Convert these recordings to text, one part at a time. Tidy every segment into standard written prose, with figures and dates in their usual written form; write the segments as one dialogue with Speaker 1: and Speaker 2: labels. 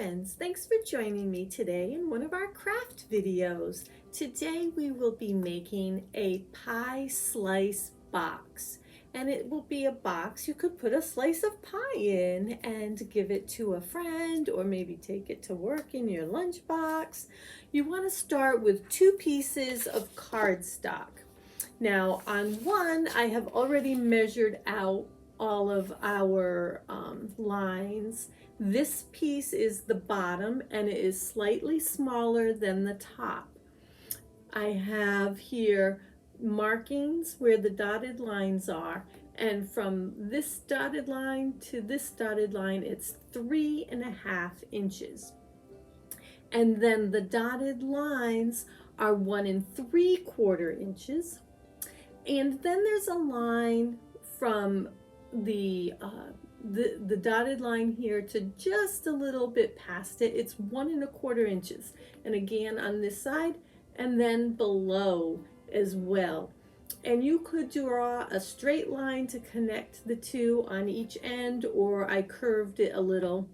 Speaker 1: friends, thanks for joining me today in one of our craft videos. Today we will be making a pie slice box, and it will be a box you could put a slice of pie in and give it to a friend, or maybe take it to work in your lunchbox. You want to start with 2 pieces of cardstock. Now on one I have already measured out all of our lines. This piece is the bottom and it is slightly smaller than the top. I have here markings where the dotted lines are, and from this dotted line to this dotted line it's 3.5 inches. And then the dotted lines are 1 3/4 inches. And then there's a line from the dotted line here to just a little bit past it. It's 1 1/4 inches. And again on this side, and then below as well. And you could draw a straight line to connect the two on each end, or I curved it a little.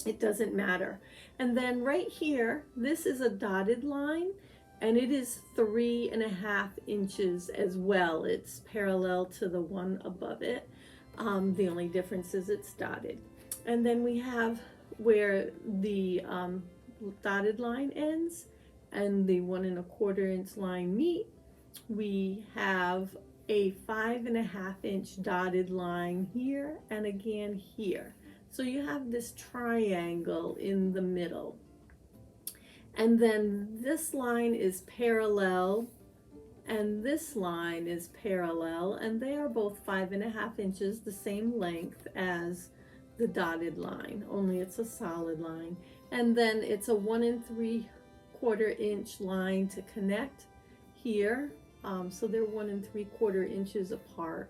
Speaker 1: It doesn't matter. And then right here, this is a dotted line, and it is 3.5 inches as well. It's parallel to the one above it. The only difference is it's dotted. And then we have where the dotted line ends and the 1 1/4 inch line meet. We have a 5.5 inch dotted line here and again here. So you have this triangle in the middle. And then this line is parallel and this line is parallel, and they are both 5.5 inches, the same length as the dotted line, only it's a solid line. And then it's a 1 3/4 inch line to connect here. So they're 1 3/4 inches apart,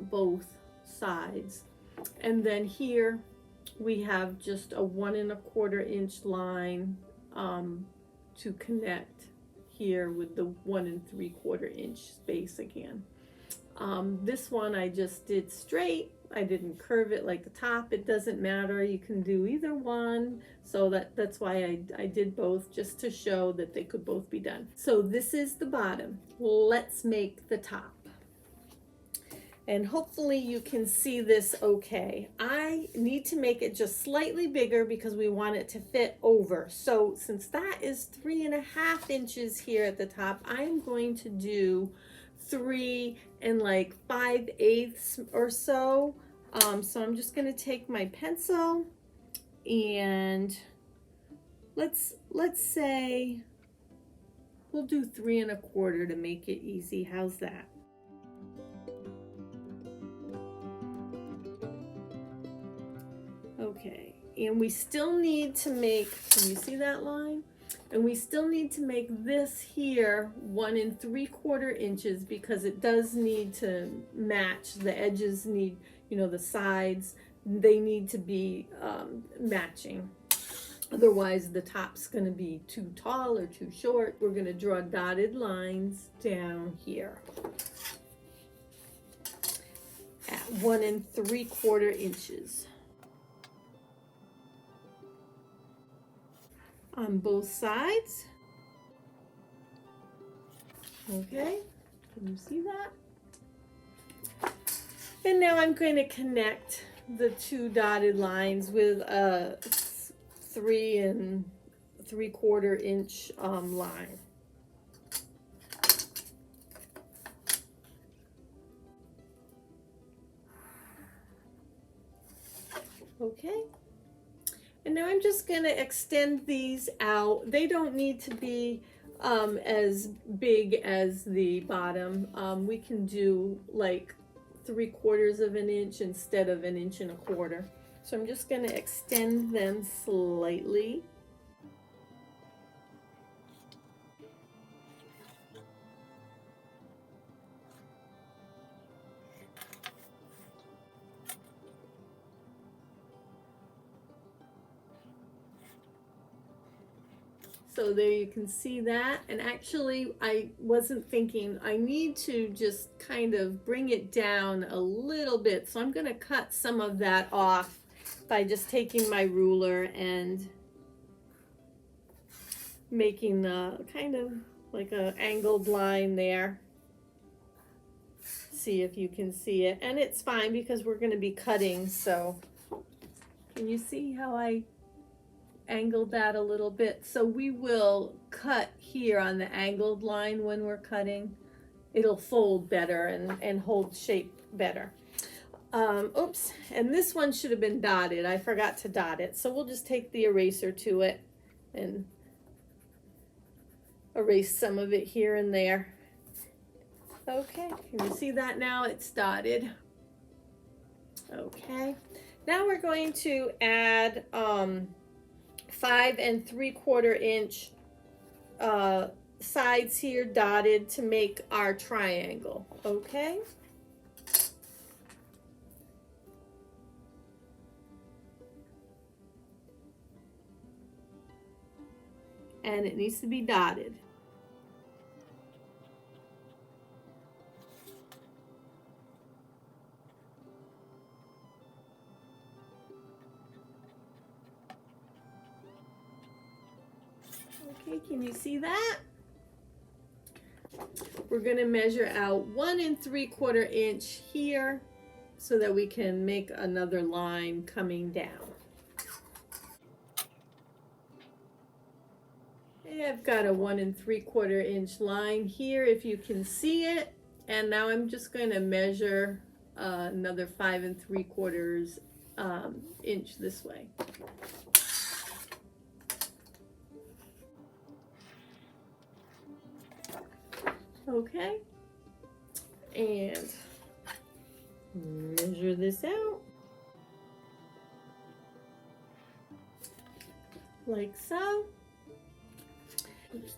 Speaker 1: both sides. And then here we have just a 1 1/4 inch line to connect here with the 1 3/4 inch space again. This one I just did straight. I didn't curve it like the top. It doesn't matter. You can do either one. So that's why I did both, just to show that they could both be done. So this is the bottom. Let's make the top. And hopefully you can see this okay. I need to make it just slightly bigger because we want it to fit over. So since that is 3.5 inches here at the top, I'm going to do 3 5/8 or so. So I'm just going to take my pencil and let's say we'll do 3 1/4 to make it easy. How's that? Okay, and we still need to make, can you see that line? And we still need to make this here 1 3/4 inches because it does need to match. The edges need, the sides, they need to be matching. Otherwise the top's going to be too tall or too short. We're going to draw dotted lines down here at 1 3/4 inches. On both sides. Okay, can you see that? And now I'm going to connect the 2 dotted lines with a 3 3/4 inch line. Okay. And now I'm just going to extend these out. They don't need to be as big as the bottom. We can do like 3/4 inch instead of 1 1/4 inch. So I'm just going to extend them slightly. So there you can see that. And actually I wasn't thinking, I need to just kind of bring it down a little bit. So I'm going to cut some of that off by just taking my ruler and making kind of like a angled line there. See if you can see it, and it's fine because we're going to be cutting. So can you see how I angled that a little bit? So we will cut here on the angled line when we're cutting. It'll fold better and hold shape better. Oops, and this one should have been dotted. I forgot to dot it, so we'll just take the eraser to it and erase some of it here and there. Okay, can you see that now? It's dotted. Okay, now we're going to add 5 3/4 inch sides here dotted to make our triangle. Okay. And it needs to be dotted. Okay, can you see that? We're going to measure out 1 3/4 inch here so that we can make another line coming down. I've got a 1 3/4 inch line here if you can see it, and now I'm just going to measure another 5 3/4 inch this way. Okay, and measure this out like so.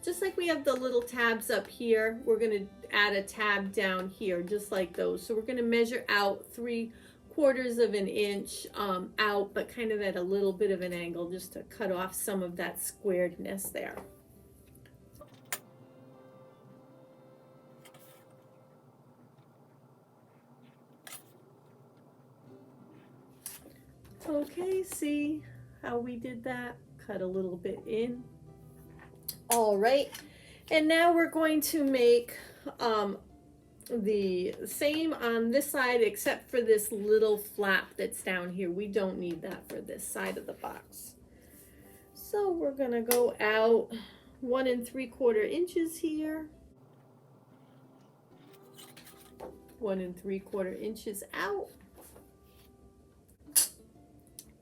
Speaker 1: Just like we have the little tabs up here, we're going to add a tab down here just like those. So we're going to measure out 3/4 of an inch out, but kind of at a little bit of an angle just to cut off some of that squaredness there. Okay, see how we did that? Cut a little bit in. All right, and now we're going to make the same on this side except for this little flap that's down here. We don't need that for this side of the box. So we're gonna go out 1 3/4 inches here. 1 3/4 inches out.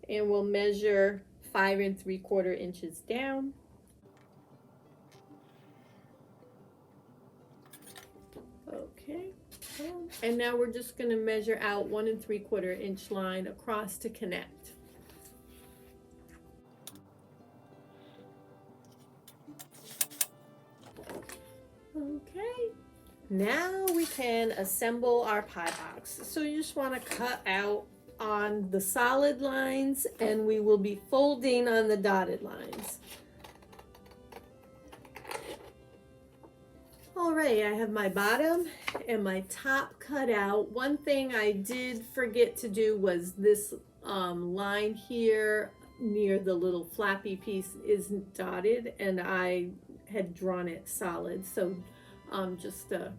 Speaker 1: And we'll measure 5 3/4 inches down. Okay, and now we're just going to measure out 1 3/4 inch line across to connect. Okay, now we can assemble our pie box. So you just want to cut out on the solid lines, and we will be folding on the dotted lines. All right, I have my bottom and my top cut out. One thing I did forget to do was this line here near the little flappy piece isn't dotted, and I had drawn it solid. So just a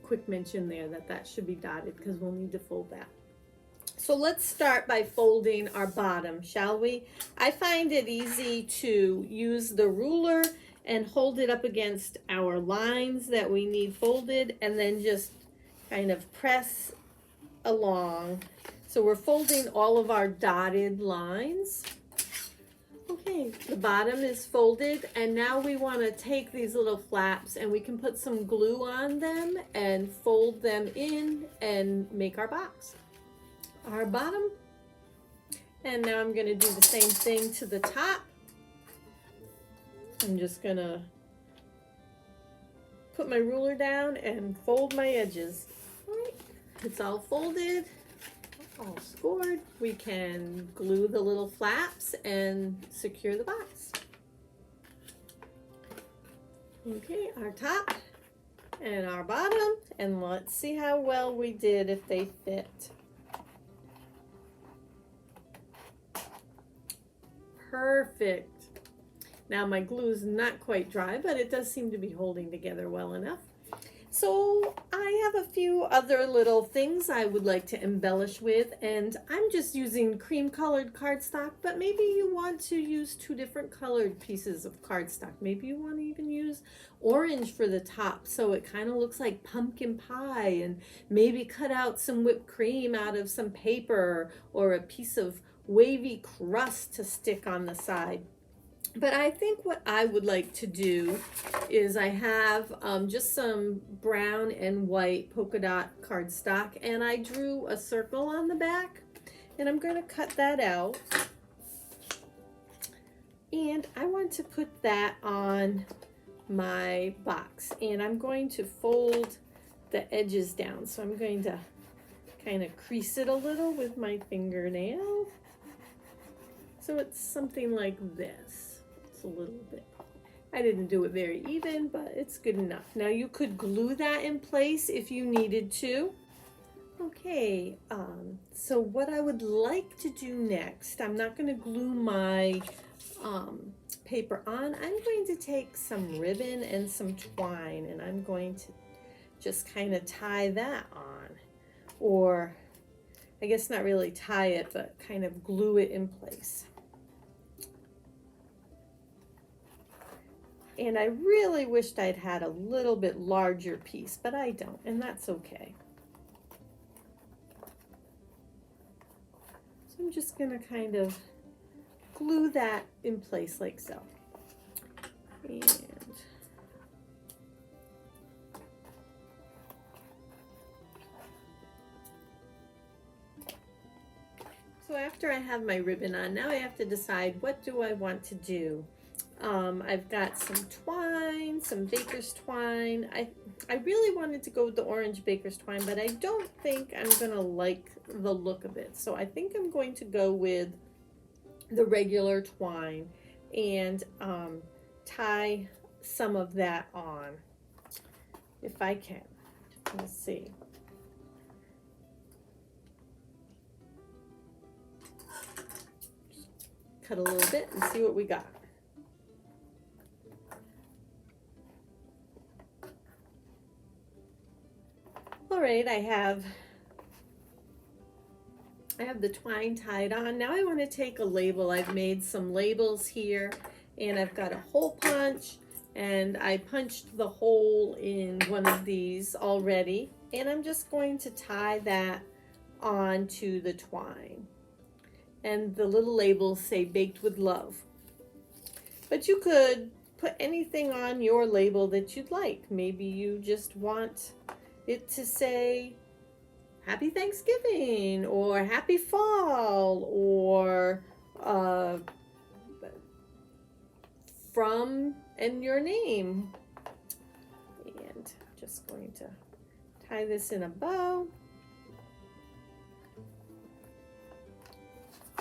Speaker 1: quick mention there that should be dotted because we'll need to fold that. So let's start by folding our bottom, shall we? I find it easy to use the ruler and hold it up against our lines that we need folded, and then just kind of press along. So we're folding all of our dotted lines. Okay, the bottom is folded, and now we want to take these little flaps and we can put some glue on them and fold them in and make our box. Our bottom. And now I'm going to do the same thing to the top. I'm just going to put my ruler down and fold my edges. All right, it's all folded, all scored. We can glue the little flaps and secure the box. Okay, our top and our bottom, and let's see how well we did if they fit. Perfect. Now my glue is not quite dry, but it does seem to be holding together well enough. So I have a few other little things I would like to embellish with, and I'm just using cream colored cardstock, but maybe you want to use two different colored pieces of cardstock. Maybe you want to even use orange for the top so it kind of looks like pumpkin pie, and maybe cut out some whipped cream out of some paper or a piece of wavy crust to stick on the side. But I think what I would like to do is I have just some brown and white polka dot cardstock, and I drew a circle on the back, and I'm going to cut that out. And I want to put that on my box, and I'm going to fold the edges down. So I'm going to kind of crease it a little with my fingernail. So it's something like this. A little bit. I didn't do it very even, but it's good enough. Now you could glue that in place if you needed to. Okay, so what I would like to do next, I'm not going to glue my paper on. I'm going to take some ribbon and some twine, and I'm going to just kind of tie that on, or I guess not really tie it, but kind of glue it in place. And I really wished I'd had a little bit larger piece, but I don't, and that's okay. So I'm just going to kind of glue that in place like so. And so after I have my ribbon on, now I have to decide, what do I want to do? I've got some twine, some baker's twine. I really wanted to go with the orange baker's twine, but I don't think I'm gonna like the look of it. So I think I'm going to go with the regular twine and tie some of that on, if I can. Let's see. Cut a little bit and see what we got. All right, I have the twine tied on. Now I want to take a label. I've made some labels here, and I've got a hole punch, and I punched the hole in one of these already, and I'm just going to tie that onto the twine. And the little labels say baked with love. But you could put anything on your label that you'd like. Maybe you just want it to say Happy Thanksgiving or Happy Fall or from and your name. And just going to tie this in a bow.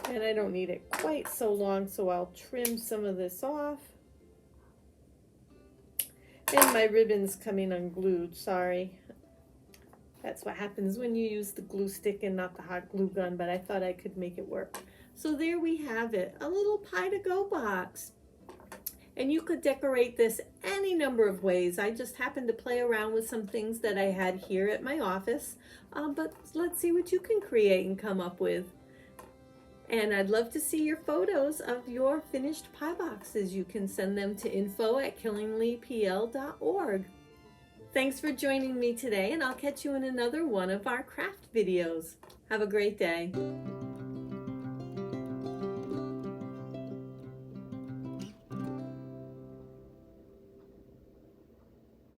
Speaker 1: And I don't need it quite so long, so I'll trim some of this off. And my ribbon's coming unglued, sorry. That's what happens when you use the glue stick and not the hot glue gun, but I thought I could make it work. So there we have it, a little pie to go box. And you could decorate this any number of ways. I just happened to play around with some things that I had here at my office, but let's see what you can create and come up with. And I'd love to see your photos of your finished pie boxes. You can send them to info@killinglypl.org. Thanks for joining me today, and I'll catch you in another one of our craft videos. Have a great day.